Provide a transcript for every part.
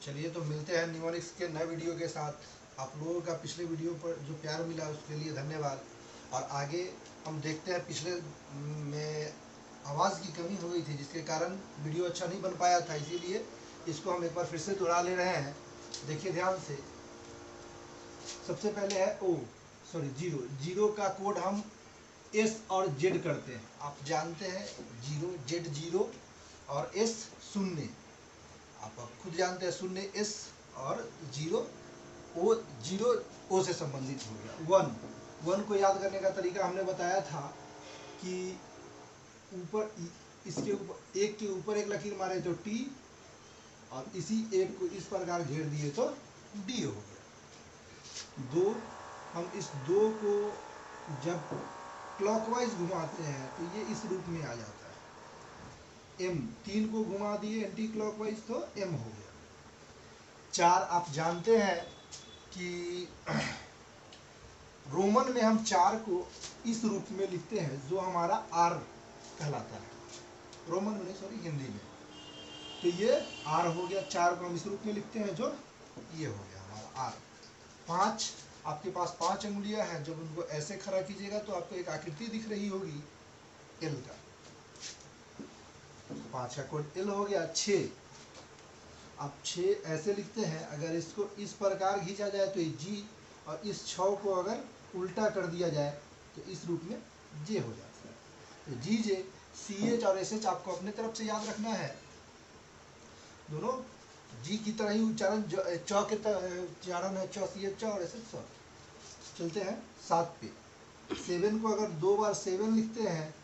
चलिए तो मिलते हैं न्यूमरिक्स के नए वीडियो के साथ। आप लोगों का पिछले वीडियो पर जो प्यार मिला उसके लिए धन्यवाद। और आगे हम देखते हैं, पिछले में आवाज़ की कमी हो गई थी जिसके कारण वीडियो अच्छा नहीं बन पाया था, इसीलिए इसको हम एक बार फिर से दोहरा ले रहे हैं। देखिए ध्यान से, सबसे पहले है जीरो। जीरो का कोड हम एस और जेड करते हैं। आप जानते हैं जीरो, जेड जीरो और एस शून्य। आप खुद जानते हैं शून्य एस और जीरो ओ, जीरो ओ से संबंधित हो गया। वन को याद करने का तरीका हमने बताया था कि ऊपर इसके ऊपर एक के ऊपर एक लकीर मारे तो टी, और इसी एक को इस प्रकार घेर दिए तो डी हो गया। दो, हम इस दो को जब क्लॉकवाइज घुमाते हैं तो ये इस रूप में आ जाता है। एम, तीन को घुमा दिए एंटी क्लॉकवाइज तो एम हो गया। चार, आप जानते हैं कि रोमन में हम चार को इस रूप में लिखते हैं जो हमारा आर कहलाता है। रोमन में नहीं, सॉरी, हिंदी में। तो ये आर हो गया। चार को हम इस रूप में लिखते हैं जो ये हो गया हमारा आर। पाँच, आपके पास 5 अंगुलियां हैं। जब उनको ऐसे खड़ा कीजिएगा तो आपको एक आकृति दिख रही होगी एल का। 5 का कोड एल हो गया। 6, आप 6 ऐसे लिखते हैं। अगर इसको इस प्रकार खींचा जाए तो ये जी, और इस 6 को अगर उल्टा कर दिया जाए तो इस रूप में जे हो जाता है। तो जी जे, सी एच और एस एच आपको अपने तरफ से याद रखना है। दोनों जी की तरह ही उच्चारण, च के उच्चारण है, च सी एच और एस एच स। चलते हैं 7 पे। 7 को अगर 2 बार 7 लिखते हैं,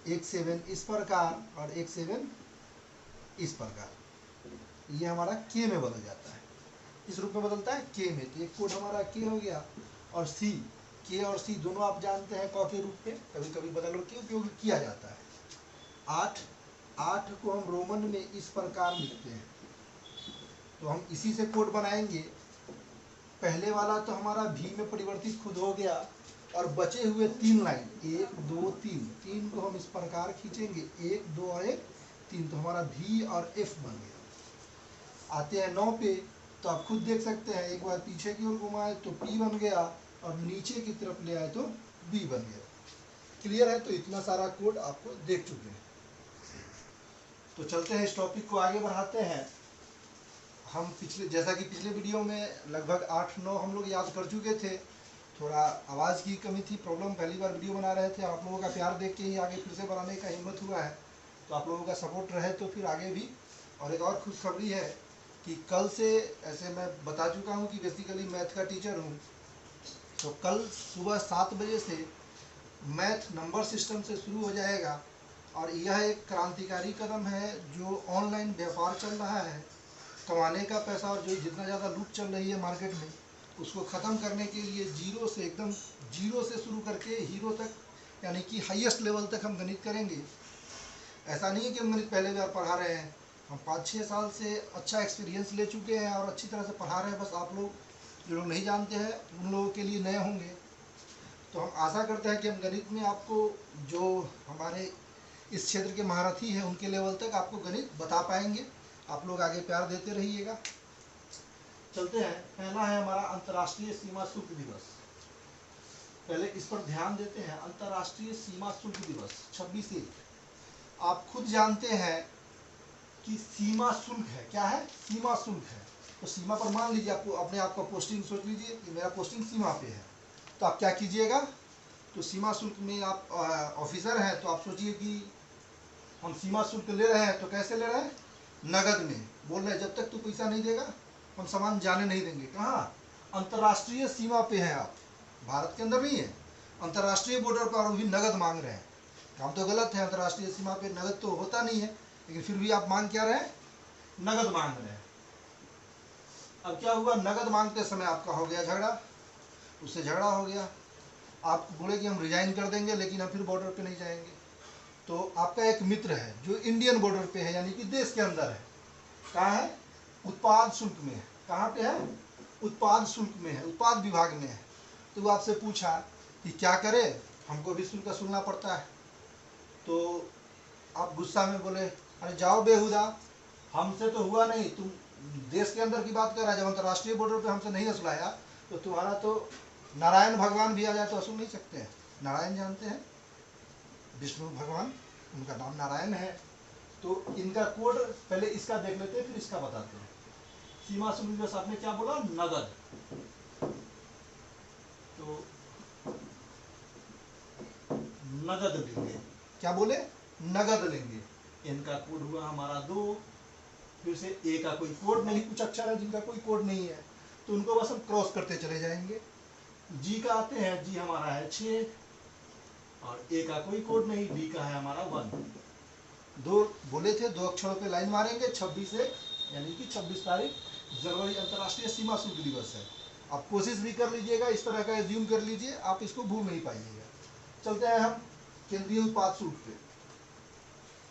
एक 7 इस प्रकार और एक 7 इस प्रकार, ये हमारा के में बदल जाता है। इस रूप में बदलता है के में। तो एक कोड हमारा के हो गया। और सी, के और सी दोनों आप जानते हैं क के रूप में कभी कभी बदल के उपयोग किया जाता है। 8 को हम रोमन में इस प्रकार लिखते हैं। तो हम इसी से कोड बनाएंगे। पहले वाला तो हमारा भी में परिवर्तित खुद हो गया, और बचे हुए 3 लाइन 1 2 3, 3 को हम इस प्रकार खींचेंगे, 1 2 और 1 3, तो हमारा भी और एफ बन गया। आते हैं 9 पे। तो आप खुद देख सकते हैं, एक बार पीछे की ओर घुमाए तो पी बन गया, और नीचे की तरफ ले आए तो बी बन गया। क्लियर है? तो इतना सारा कोड आपको देख चुके हैं। तो चलते हैं, इस टॉपिक को आगे बढ़ाते हैं। हम जैसा कि पिछले वीडियो में लगभग 8-9 हम लोग याद कर चुके थे। थोड़ा आवाज़ की कमी थी, प्रॉब्लम, पहली बार वीडियो बना रहे थे। आप लोगों का प्यार देख के ही आगे फिर से बनाने का हिम्मत हुआ है। तो आप लोगों का सपोर्ट रहे तो फिर आगे भी। और एक और खुशखबरी है कि कल से, ऐसे मैं बता चुका हूँ कि बेसिकली मैथ का टीचर हूँ, तो कल सुबह 7 बजे से मैथ नंबर सिस्टम से शुरू हो जाएगा। और यह एक क्रांतिकारी कदम है। जो ऑनलाइन व्यापार चल रहा है, कमाने का पैसा, और जो जितना ज़्यादा लूट चल रही है मार्केट में, उसको ख़त्म करने के लिए जीरो से, एकदम जीरो से शुरू करके हीरो तक, यानी कि हाईएस्ट लेवल तक हम गणित करेंगे। ऐसा नहीं है कि हम गणित पहले बार पढ़ा रहे हैं। हम 5-6 साल से अच्छा एक्सपीरियंस ले चुके हैं और अच्छी तरह से पढ़ा रहे हैं। बस आप लोग जो लोग नहीं जानते हैं उन लोगों के लिए नए होंगे। तो हम आशा करते हैं कि हम गणित में आपको, जो हमारे इस क्षेत्र के महारथी हैं, उनके लेवल तक आपको गणित बता पाएंगे। आप लोग आगे प्यार देते रहिएगा। चलते हैं, पहला है हमारा अंतर्राष्ट्रीय सीमा शुल्क दिवस। पहले इस पर ध्यान देते हैं। अंतर्राष्ट्रीय सीमा शुल्क दिवस 26/1। आप खुद जानते हैं कि सीमा शुल्क है, क्या है? सीमा शुल्क है। तो सीमा पर मान लीजिए, आपको अपने आप का पोस्टिंग सोच लीजिए कि मेरा पोस्टिंग सीमा पे है, तो आप क्या कीजिएगा? तो सीमा शुल्क में आप ऑफिसर हैं, तो आप सोचिए कि हम सीमा शुल्क ले रहे हैं, तो कैसे ले रहे हैं? नगद में। बोल रहे हैं जब तक तू पैसा नहीं देगा हम सामान जाने नहीं देंगे। कहाँ? अंतर्राष्ट्रीय सीमा पे हैं आप, भारत के अंदर नहीं है, अंतर्राष्ट्रीय बॉर्डर पर, वो भी नगद मांग रहे हैं। काम तो गलत है, अंतर्राष्ट्रीय सीमा पे नगद तो होता नहीं है, लेकिन फिर भी आप मांग क्या रहे हैं? नगद मांग रहे हैं। अब क्या हुआ? नगद मांगते समय आपका हो गया झगड़ा, उससे झगड़ा हो गया। आप बोले कि हम रिजाइन कर देंगे, लेकिन हम फिर बॉर्डर पे नहीं जाएंगे। तो आपका एक मित्र है जो इंडियन बॉर्डर पे है, यानी कि देश के अंदर है। कहाँ है? उत्पाद शुल्क में है। कहाँ पे है? उत्पाद शुल्क में है, उत्पाद विभाग में है। तो वो आपसे पूछा कि क्या करें, हमको भी शुल्क सुनना पड़ता है। तो आप गुस्सा में बोले, अरे जाओ बेहुदा, हमसे तो हुआ नहीं, तुम देश के अंदर की बात कर रहा है, जब अंतर्राष्ट्रीय बॉर्डर पे हमसे नहीं असुलाया तो तुम्हारा तो नारायण भगवान भी आ जाए तो असुल नहीं सकते हैं। नारायण जानते हैं, विष्णु भगवान, उनका नाम नारायण है। तो इनका कोड पहले इसका देख लेते हैं, फिर इसका बताते हैं। सीमा शुल्क दिवस आपने क्या बोला? नगद। तो नगद लेंगे, क्या बोले? नगद लेंगे। इनका कोड हुआ हमारा 2। फिर से ए का कोई कोड नहीं, कुछ अक्षर है जिनका कोई कोड नहीं है तो उनको बस हम क्रॉस करते चले जाएंगे। जी का आते हैं, जी हमारा है 6 और ए का कोई कोड नहीं, डी का है हमारा 1। 2 बोले थे, 2 अक्षरों पे लाइन मारेंगे। 26 से यानी कि 26 तारीख जनवरी अंतर्राष्ट्रीय सीमा शुल्क दिवस है। आप कोशिश भी कर लीजिएगा, इस तरह का एज्यूम कर लीजिए, आप इसको भूल नहीं पाइएगा। चलते हैं हम केंद्रीय उत्पाद शुल्क पे।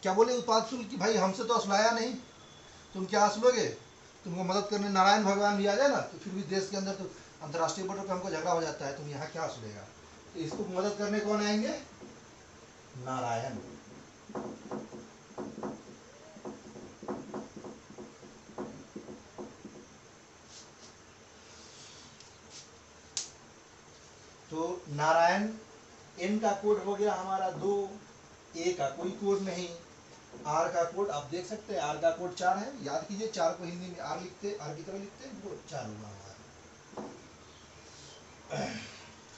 क्या बोले उत्पाद शुल्क की भाई हमसे तो असलाया नहीं, तुम क्या असलोगे? तुमको मदद करने नारायण भगवान भी आ जाए ना तो फिर भी देश के अंदर तो अंतर्राष्ट्रीय बॉर्डर पर हमको झगड़ा हो जाता है, तुम यहाँ क्या असलेगा? तो इसको मदद करने कौन आएंगे? नारायण। तो नारायण, एन का कोड हो गया हमारा 2, ए का कोई कोड नहीं, आर का कोड आप देख सकते हैं, आर का कोड 4 है। याद कीजिए 4 को हिंदी में आर लिखते, आर की तरह लिखते हैं, वो 4 हुआ हमारा।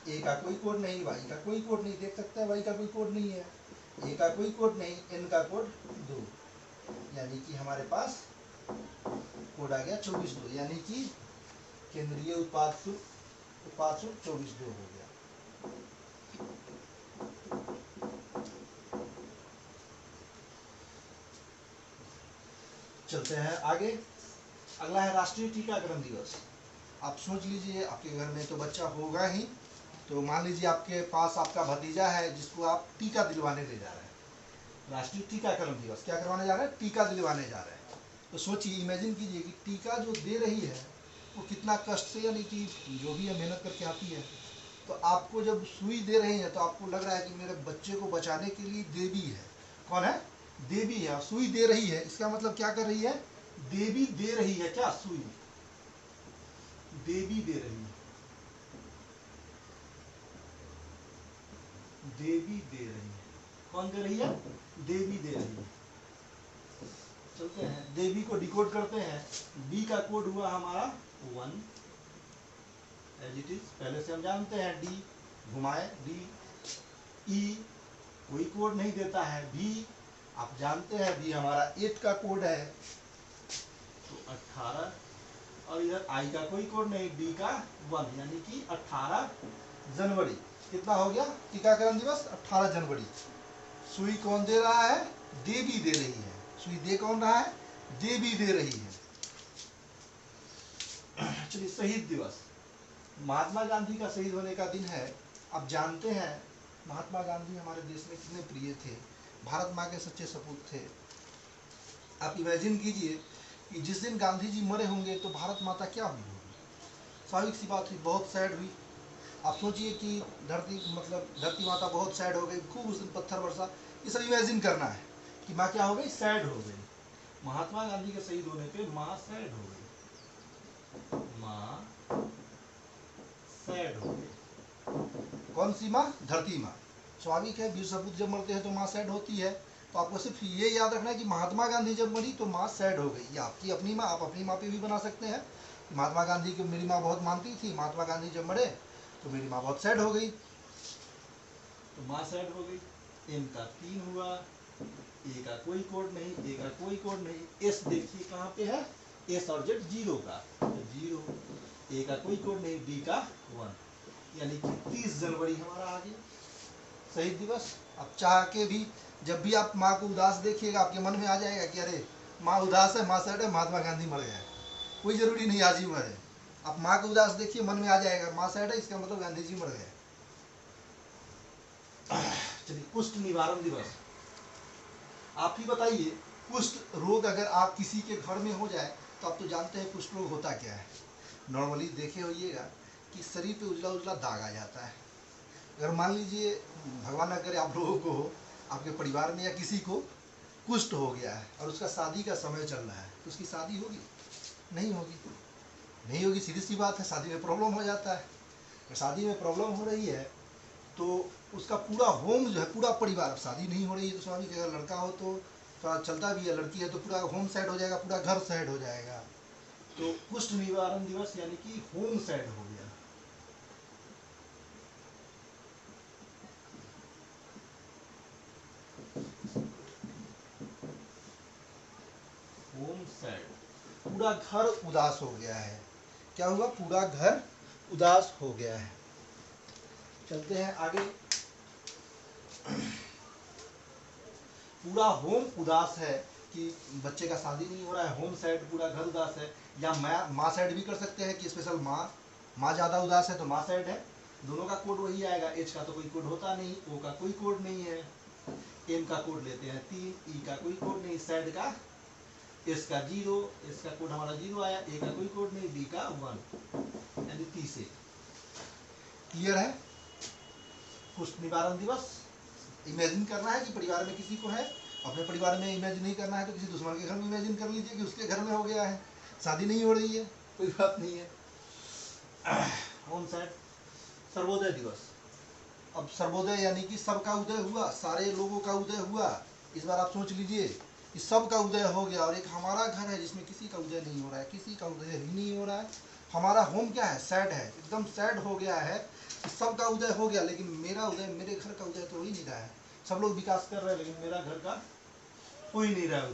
ए का कोई कोड नहीं, वाई का कोई कोड नहीं, देख सकते हैं वाई का कोई कोड नहीं है, ए का कोई कोड नहीं, एन का कोड 2, यानी कि हमारे पास कोड आ गया 24-2, यानी कि केंद्रीय उत्पाद शुल्क 24-2 हो गया। चलते हैं आगे। अगला है राष्ट्रीय टीकाकरण दिवस। आप सोच लीजिए आपके घर में तो बच्चा होगा ही, तो मान लीजिए आपके पास आपका भतीजा है जिसको आप टीका दिलवाने ले जा रहे हैं। राष्ट्रीय टीकाकरण दिवस क्या करवाने जा रहे हैं? टीका दिलवाने जा रहे हैं। तो सोचिए, इमेजिन कीजिए कि टीका जो दे रही है वो कितना कष्ट से, यानी कि जो भी है मेहनत करके आती है। तो आपको जब सुई दे रही है तो आपको लग रहा है कि मेरे बच्चे को बचाने के लिए देवी है। कौन है? देवी है। सुई दे रही है, इसका मतलब क्या कर रही है? देवी दे रही है। क्या? सुई देवी दे रही है, देवी दे रही है। कौन दे रही है? देवी दे रही है। चलते हैं देवी को डिकोड करते हैं। डी का कोड हुआ हमारा 1, एज इट इज पहले से हम जानते हैं। डी घुमाए, डी। ई कोई कोड नहीं देता है। बी आप जानते हैं, बी हमारा 8 का कोड है तो 18, और इधर आई का कोई कोड नहीं, डी का 1, यानी कि 18 जनवरी। कितना हो गया टीकाकरण दिवस? 18 जनवरी। सुई कौन दे रहा है? देवी दे रही है। सुई दे कौन रहा है? देवी दे रही है। चलिए, शहीद दिवस। महात्मा गांधी का शहीद होने का दिन है। आप जानते हैं महात्मा गांधी हमारे देश में कितने प्रिय थे, भारत माँ के सच्चे सपूत थे। आप इमेजिन कीजिए कि जिस दिन गांधी जी मरे होंगे तो भारत माता क्या हुई होगी? स्वाभाविक सी बात हुई, बहुत सैड हुई। आप सोचिए कि धरती माता बहुत सैड हो गई, खूब उस दिन पत्थर वर्षा। ये सब इमेजिन करना है कि माँ क्या हो गई? सैड हो गई। महात्मा गांधी के शहीद होने पे माँ सैड हो गई, माँ सैड हो गई। कौन सी माँ? धरती माँ। स्वाभाविक है, वीर सपूत जब मरते हैं तो माँ सैड होती है। तो आपको सिर्फ ये याद रखना है कि महात्मा गांधी जब मरी तो माँ सैड हो गई। ये आपकी अपनी माँ, आप अपनी माँ पे भी बना सकते हैं। महात्मा गांधी को मेरी माँ बहुत मानती थी, महात्मा गांधी जब मरे तो मेरी माँ बहुत सैड हो गई, तो माँ सैड हो गई। एम का 3 हुआ, ए का कोई कोड नहीं, ए का कोई कोड नहीं। एस देखिए कहाँ पे है? एस और जेड 0 का, तो 0। ए का कोई कोड नहीं, डी का 1, यानी कि 30 जनवरी हमारा आ गया शहीद दिवस। अब चाह के भी जब भी आप माँ को उदास देखिएगा आपके मन में आ जाएगा कि अरे माँ उदास है, माँ सैड है, महात्मा गांधी मर गए। कोई जरूरी नहीं आज ही मरे, आप माँ को उदास देखिए, मन में आ जाएगा माँ सैड है, इसका मतलब गांधी जी मर गए। चलिए, कुष्ठ निवारण दिवस। आप ही बताइए, कुष्ठ रोग अगर आप किसी के घर में हो जाए तो आप तो जानते हैं कुष्ठ रोग होता क्या है। नॉर्मली देखे होइएगा कि शरीर पे उजला उजला दाग आ जाता है। अगर मान लीजिए भगवान न करे आप लोगों को हो, आपके परिवार में या किसी को कुष्ठ हो गया है और उसका शादी का समय चल रहा है, तो उसकी शादी होगी? नहीं होगी, नहीं होगी, सीधी सी बात है, शादी में प्रॉब्लम हो जाता है। तो शादी में प्रॉब्लम हो रही है तो उसका पूरा होम जो है, पूरा परिवार, अब शादी नहीं हो रही है तो स्वाभाविक है, अगर लड़का हो तो थोड़ा चलता भी है, लड़की है तो पूरा होम साइड हो जाएगा, पूरा घर साइड हो जाएगा। तो कुष्ठ निवारण दिवस यानी कि होम साइड हो गया। होम साइड, पूरा घर उदास हो गया है। क्या हुआ? पूरा घर उदास हो गया है। चलते हैं आगे। पूरा होम उदास है कि बच्चे का शादी नहीं हो रहा है, होम साइड पूरा घर उदास है। या माँ साइड भी कर सकते हैं कि स्पेशल माँ ज़्यादा उदास है तो माँ साइड है। दोनों का कोड वही आएगा। एच का तो कोई कोड होता नहीं, ओ का कोई कोड नहीं है, एम का कोड लेते हैं 3, ई का कोई कोड नहीं, साइड का एस का 0, एस का कोड हमारा 0 आया, ए का कोई कोड नहीं, डी का 1, यानी 30 से। क्लियर है? कुष्ठ निवारण दिवस इमेजिन करना है कि परिवार में किसी को है, अपने परिवार में इमेजिन नहीं करना है तो किसी दुश्मन के घर में इमेजिन कर लीजिए कि उसके घर में हो गया है, शादी नहीं हो रही है, कोई बात नहीं है। Home side. सर्वोदय दिवस। अब सर्वोदय यानी कि सबका उदय हुआ, सारे लोगों का उदय हुआ। इस बार आप सोच लीजिए कि सबका उदय हो गया और एक हमारा घर है जिसमें किसी का उदय नहीं हो रहा है, किसी का उदय ही नहीं हो रहा है। हमारा होम क्या है? सैड है, एकदम सैड हो गया है कि सबका उदय हो गया लेकिन मेरा उदय, मेरे घर का उदय तो हो ही नहीं रहा है। सब लोग विकास कर रहे हैं लेकिन मेरा घर का हो ही नहीं रहा है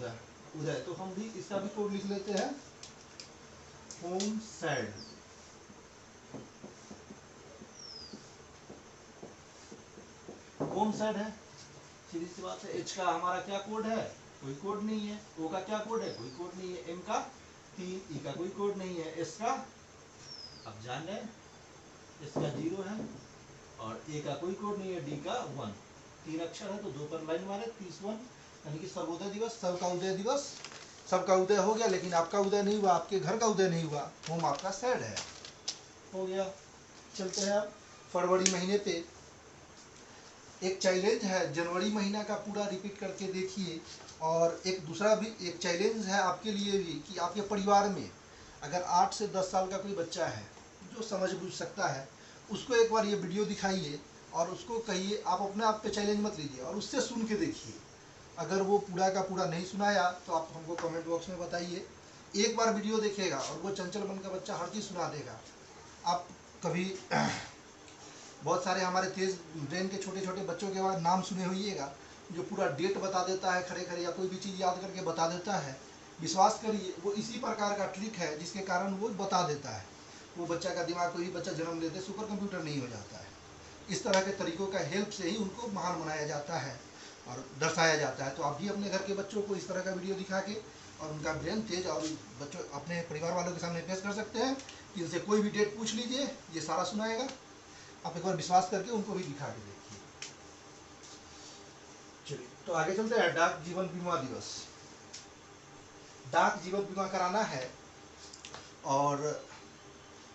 उदय। तो हम भी इसका भी कोड लिख लेते हैं, होम सैड। होम साइड है, सीधी सी बात है। एच का हमारा क्या कोड है? कोई कोड नहीं है। ओ का क्या कोड है? कोई कोड नहीं है। एम का 3, ई का कोई कोड नहीं है। एस का अब जान लें, एस का 0 है और ए का कोई कोड नहीं है, डी का 1। 3 अक्षर है तो 2 पर लाइन मारे, 31, यानी कि सर्वोदय दिवस, सबका उदय दिवस। सबका उदय हो गया लेकिन आपका उदय नहीं हुआ, आपके घर का उदय नहीं हुआ, होम आपका सैड है। हो गया। चलते हैं अब फरवरी महीने पे। एक चैलेंज है, जनवरी महीना का पूरा रिपीट करके देखिए। और एक दूसरा भी एक चैलेंज है आपके लिए भी कि आपके परिवार में अगर 8 से 10 साल का कोई बच्चा है जो समझ बूझ सकता है, उसको एक बार ये वीडियो दिखाइए और उसको कहिए, आप अपने आप पे चैलेंज मत लीजिए और उससे सुन के देखिए। अगर वो पूरा का पूरा नहीं सुनाया तो आप हमको कमेंट बॉक्स में बताइए। एक बार वीडियो देखेगा और वो चंचल मन का बच्चा हर चीज़ सुना देगा। आप कभी बहुत सारे हमारे तेज ब्रेन के छोटे छोटे बच्चों के बाद नाम सुने होइएगा जो पूरा डेट बता देता है खड़े खड़े, या कोई भी चीज़ याद करके बता देता है। विश्वास करिए वो इसी प्रकार का ट्रिक है जिसके कारण वो बता देता है। वो बच्चा का दिमाग, कोई बच्चा जन्म लेते सुपर कंप्यूटर नहीं हो जाता है। इस तरह के तरीकों का हेल्प से ही उनको महान बनाया जाता है और दर्शाया जाता है। तो आप भी अपने घर के बच्चों को इस तरह का वीडियो दिखा के और उनका ब्रेन तेज और बच्चों अपने परिवार वालों के सामने पेश कर सकते हैं कि इनसे कोई भी डेट पूछ लीजिए, ये सारा सुनाएगा। आप एक बार विश्वास करके उनको भी दिखा के देखिए। चलिए तो आगे चलते हैं। डाक जीवन बीमा दिवस। डाक जीवन बीमा कराना है और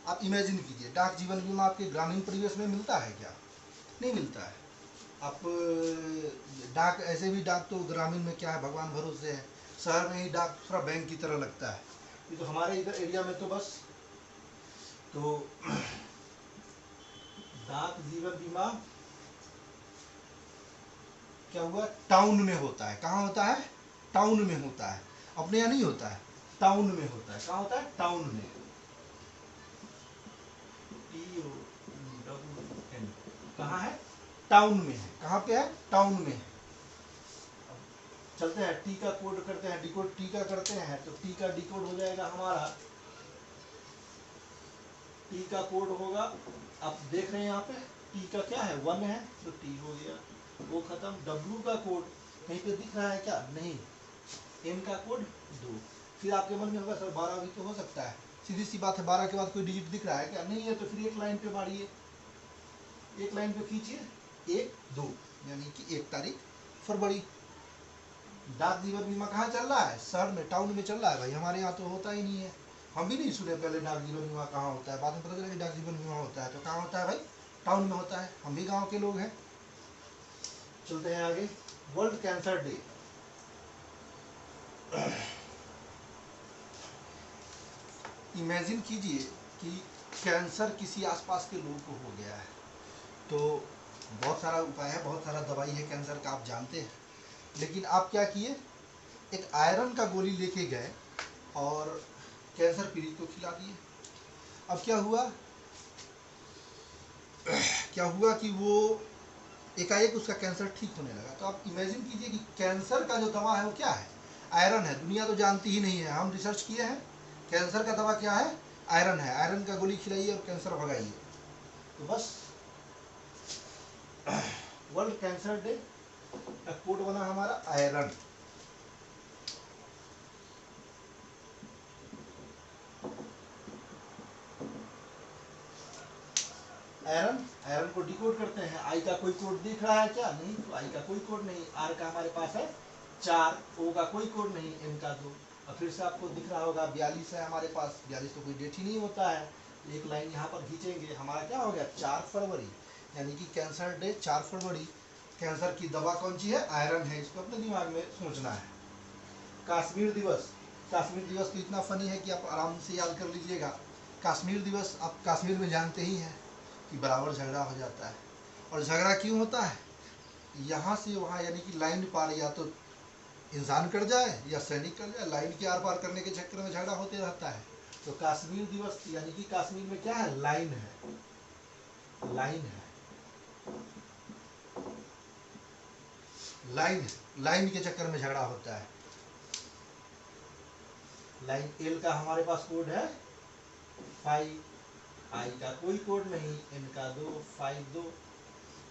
आप इमेजिन कीजिए, डाक जीवन बीमा आपके ग्रामीण परिवेश में मिलता है क्या? नहीं मिलता है। आप डाक, ऐसे भी डाक तो ग्रामीण में क्या है, भगवान भरोसे है। शहर में ही डाक थोड़ा बैंक की तरह लगता है। ये तो हमारे इधर एरिया में तो बस तो डाक जीवन बीमा क्या हुआ, टाउन में होता है। कहाँ होता है? टाउन में होता है। अपने यहाँ नहीं होता है, टाउन में होता है। कहाँ होता है? टाउन में। TOWN, कहाँ है? टाउन में है। कहाँ पे है? टाउन में है। चलते हैं टी का कोड करते हैं, डिकोड टी का करते हैं तो टी का डिकोड हो जाएगा हमारा। टी का कोड होगा, आप देख रहे हैं यहाँ पे टी का क्या है? 1 है तो टी हो गया, वो खत्म। डब्ल्यू का कोड कहीं पे दिख रहा है क्या? नहीं। एम का कोड 2। फिर आपके मन में होगा सर 12 भी तो हो सकता है। सीधी सी बात है, 12 के बाद कोई डिजिट दिख रहा है क्या? नहीं है। तो फिर एक लाइन पे मारिए, एक लाइन पे खींचिए 1 2, यानी कि 1 तारीख फरवरी। डाक जीवन बीमा कहाँ चल रहा है? शहर में, टाउन में चल रहा है भाई। हमारे यहाँ तो होता ही नहीं है। हम भी नहीं सुने पहले डाक जीवन बीमा कहाँ होता है, बाद में पता चला कि डाक जीवन बीमा होता है। तो कहाँ होता है भाई? टाउन में होता है। हम भी गाँव के लोग हैं। चलते हैं आगे। World cancer day. इमेजिन कीजिए कि कैंसर किसी आसपास के लोग को हो गया है, तो बहुत सारा उपाय है, बहुत सारा दवाई है कैंसर का, आप जानते हैं। लेकिन आप क्या किए, एक आयरन का गोली लेके गए और कैंसर पीड़ित को खिला दिए। अब क्या हुआ कि वो एकाएक उसका कैंसर ठीक होने लगा। तो आप इमेजिन कीजिए कि कैंसर का जो दवा है वो क्या है, आयरन है। दुनिया तो जानती ही नहीं है, हम रिसर्च किए हैं, कैंसर का दवा क्या है, आयरन है। आयरन का गोली खिलाइए और कैंसर भगाइए। तो बस वर्ल्ड कैंसर डे का कोड बना हमारा आयरन। आयरन को डिकोड करते हैं। आई का कोई कोड दिख रहा है क्या, नहीं, तो आई का कोई कोड नहीं। आर का हमारे पास है 4, ओ का कोई कोड नहीं, एम का 2। और फिर से आपको दिख रहा होगा 42 है हमारे पास। 42 तो कोई डेट ही नहीं होता है। एक लाइन यहाँ पर खींचेंगे, हमारा क्या हो गया, 4 फरवरी, यानी कि कैंसर डे 4 फरवरी। कैंसर की दवा कौन सी है, आयरन है। इसको अपने दिमाग में सोचना है। कश्मीर दिवस, कश्मीर दिवस तो इतना फनी है कि आप आराम से याद कर लीजिएगा। कश्मीर दिवस, आप कश्मीर में जानते ही हैं कि बराबर झगड़ा हो जाता है। और झगड़ा क्यों होता है, यहाँ से वहाँ, यानी कि लाइन पार या तो इंसान कर जाए या सैनिक कर जाए, लाइन के आर पार करने के चक्कर में झगड़ा होते रहता है। तो कश्मीर दिवस यानी कि कश्मीर में क्या है, लाइन है, लाइन है, लाइन के चक्कर में झगड़ा होता है। लाइन एल का हमारे पास कोड है 5, आई का कोई कोड नहीं, एन का 2, 5 2।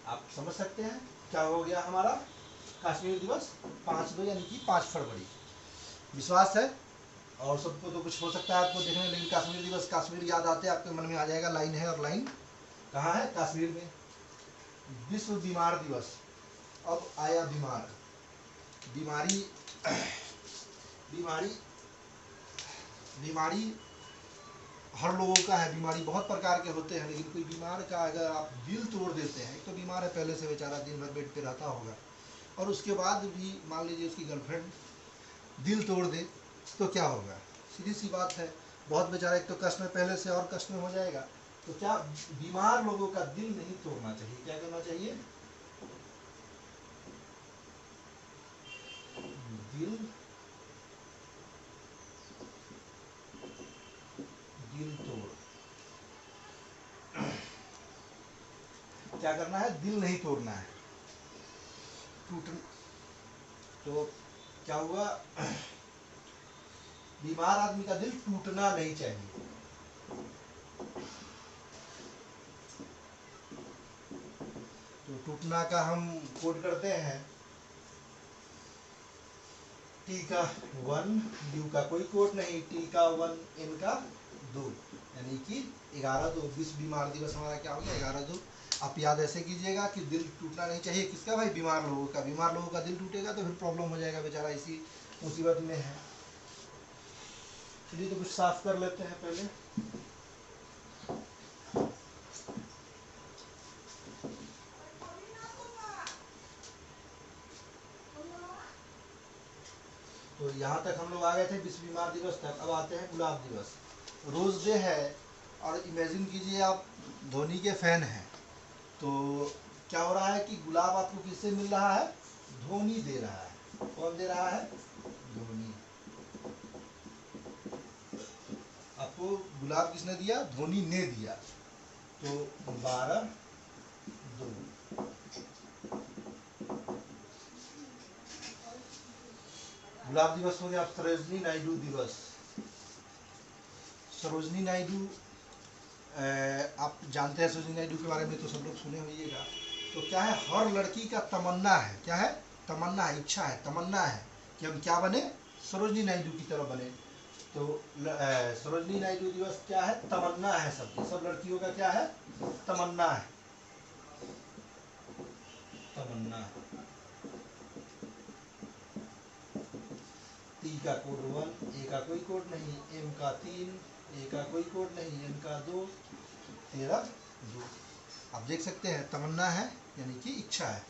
आप समझ सकते हैं क्या हो गया हमारा कश्मीर दिवस 5/2 यानी कि 5 फरवरी। विश्वास है, और सबको तो कुछ हो सकता है आपको देखने, लेकिन कश्मीर दिवस, कश्मीर याद आते आपके मन में आ जाएगा लाइन है, और लाइन कहाँ है, कश्मीर में। विश्व बीमार दिवस, अब आया बीमार, बीमारी बीमारी बीमारी हर लोगों का है। बीमारी बहुत प्रकार के होते हैं, लेकिन कोई बीमार का अगर आप दिल तोड़ देते हैं, तो बीमार है पहले से बेचारा, दिन भर बेड पे रहता होगा, और उसके बाद भी मान लीजिए उसकी गर्लफ्रेंड दिल तोड़ दे, तो क्या होगा, सीधी सी बात है, बहुत बेचारा एक तो कष्ट में पहले से और कष्ट में हो जाएगा। तो क्या बीमार लोगों का दिल नहीं तोड़ना चाहिए, क्या करना चाहिए, दिल तोड़, क्या करना है, दिल नहीं तोड़ना है, टूट। तो क्या हुआ, बीमार आदमी का दिल टूटना नहीं चाहिए। तो टूटना का हम कोड करते हैं, टी का 1, यू का कोई कोड नहीं, टी का 1, एन का 2, यानी कि 11/2। विश्व बीमार दिवस हमारा क्या हो गया, 11/2। आप याद ऐसे कीजिएगा कि दिल टूटना नहीं चाहिए, किसका भाई, बीमार लोगों का। बीमार लोगों का दिल टूटेगा तो फिर प्रॉब्लम हो जाएगा, बेचारा इसी मुसीबत में है। चलिए तो कुछ साफ कर लेते हैं पहले। तो यहाँ तक हम लोग आ गए थे विश्व बीमार दिवस तक। अब आते हैं गुलाब दिवस, रोज डे है। और इमेजिन कीजिए आप धोनी के फैन हैं, तो क्या हो रहा है कि गुलाब आपको किससे मिल रहा है, धोनी दे रहा है। कौन दे रहा है, धोनी। आपको गुलाब किसने दिया, धोनी ने दिया। तो 12/2। गुलाब दिवस हो गया। सरोजनी नायडू दिवस, सरोजनी नायडू, आप जानते हैं सरोजनी नायडू के बारे में, तो सब लोग सुने होइएगा। तो क्या है, हर लड़की का तमन्ना है, क्या है, तमन्ना है, इच्छा है, तमन्ना है कि हम क्या बने, सरोजनी नायडू की तरह बने। तो सरोजनी नायडू दिवस क्या है, तमन्ना है सबकी, सब लड़कियों का क्या है, तमन्ना है, तमन्ना। टी का कोड 1, ए का कोई कोड नहीं, एम का 3, ए का कोई कोड नहीं, एन का 2, 13/2। आप देख सकते हैं तमन्ना है यानी कि इच्छा है,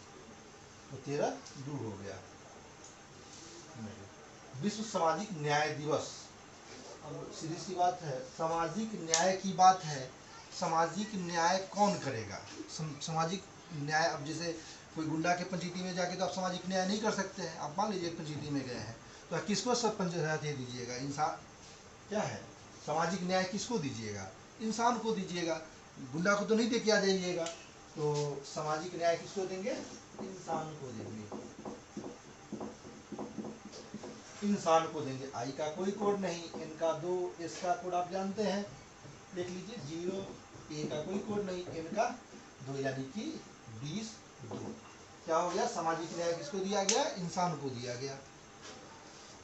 तो 13/2 हो गया। विश्व सामाजिक न्याय दिवस, अब सीधी सी बात है, सामाजिक न्याय की बात है। सामाजिक न्याय कौन करेगा? सामाजिक न्याय, अब जैसे कोई गुंडा के पंचायती में जाके तो आप सामाजिक न्याय नहीं कर सकते हैं। आप मान लीजिए पंचायती में गए हैं तो आप किसको सब पंचायत दे दीजिएगा? इंसान क्या है, सामाजिक न्याय किसको दीजिएगा? इंसान को दीजिएगा, गुंडा को तो नहीं दे के आ जाइएगा। तो सामाजिक न्याय किसको देंगे? इंसान को देंगे, इंसान को देंगे। आई का कोई कोड नहीं, एन का 2, एस का कोड आप जानते हैं, देख लीजिए 0, ए का कोई कोड नहीं, एन का 2, यानी कि 20 2। क्या हो गया? सामाजिक न्याय किसको दिया गया? इंसान को दिया गया।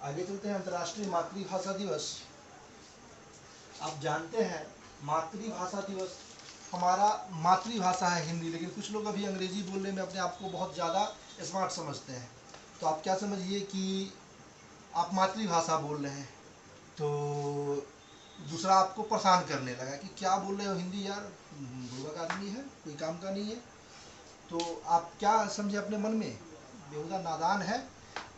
आगे चलते हैं, अंतर्राष्ट्रीय मातृभाषा दिवस। आप जानते हैं मातृभाषा दिवस, हमारा मातृभाषा है हिंदी, लेकिन कुछ लोग अभी अंग्रेजी बोलने में अपने आप को बहुत ज़्यादा स्मार्ट समझते हैं। तो आप क्या समझिए कि आप मातृभाषा बोल रहे हैं तो दूसरा आपको परेशान करने लगा कि क्या बोल रहे हो हिंदी यार, बुर्बक आदमी है, कोई काम का नहीं है। तो आप क्या समझे अपने मन में? बेहुदा नादान है,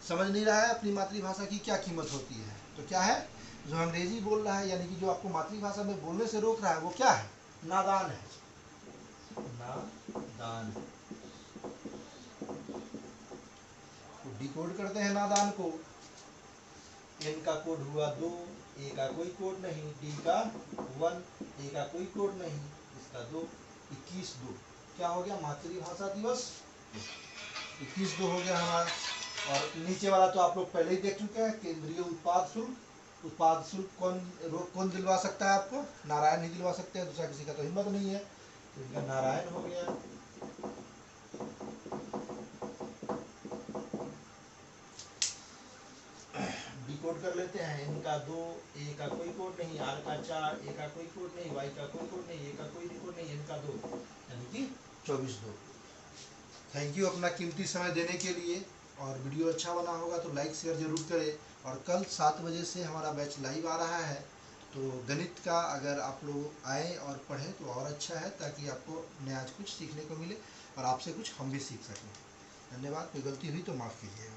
समझ नहीं रहा है अपनी मातृभाषा की क्या कीमत होती है। तो क्या है, जो अंग्रेजी बोल रहा है, यानी कि जो आपको मातृभाषा में बोलने से रोक रहा है, वो क्या है? नादान है, नादान। तो डिकोड करते हैं नादान को। एन का कोड हुआ 2, ए का कोई कोड नहीं, डी का 1, ए का कोई कोड नहीं, इसका 2, 21 2। क्या हो गया? मातृभाषा दिवस 21 2 हो गया हमारा। और नीचे वाला तो आप लोग पहले ही देख चुके हैं, केंद्रीय उत्पाद शुल्क। उत्पाद शुल्क कौन दिलवा सकता है आपको? नारायण ही दिलवा सकते हैं, दूसरा किसी का तो हिम्मत नहीं है। तो इनका नारायण हो गया। डिकोड कर लेते हैं, एन का 2, ए का कोई कोड नहीं, आर का 4, ए का कोई कोड नहीं, वाई का कोई कोड नहीं, ए का कोई कोड नहीं, एन का 2, यानी कि 24 2। थैंक यू अपना कीमती समय देने के लिए। और वीडियो अच्छा बना होगा तो लाइक शेयर जरूर करें। और कल 7 बजे से हमारा बैच लाइव आ रहा है, तो गणित का अगर आप लोग आए और पढ़ें तो और अच्छा है, ताकि आपको नया कुछ सीखने को मिले और आपसे कुछ हम भी सीख सकें। धन्यवाद। कोई गलती हुई तो माफ़ कीजिएगा।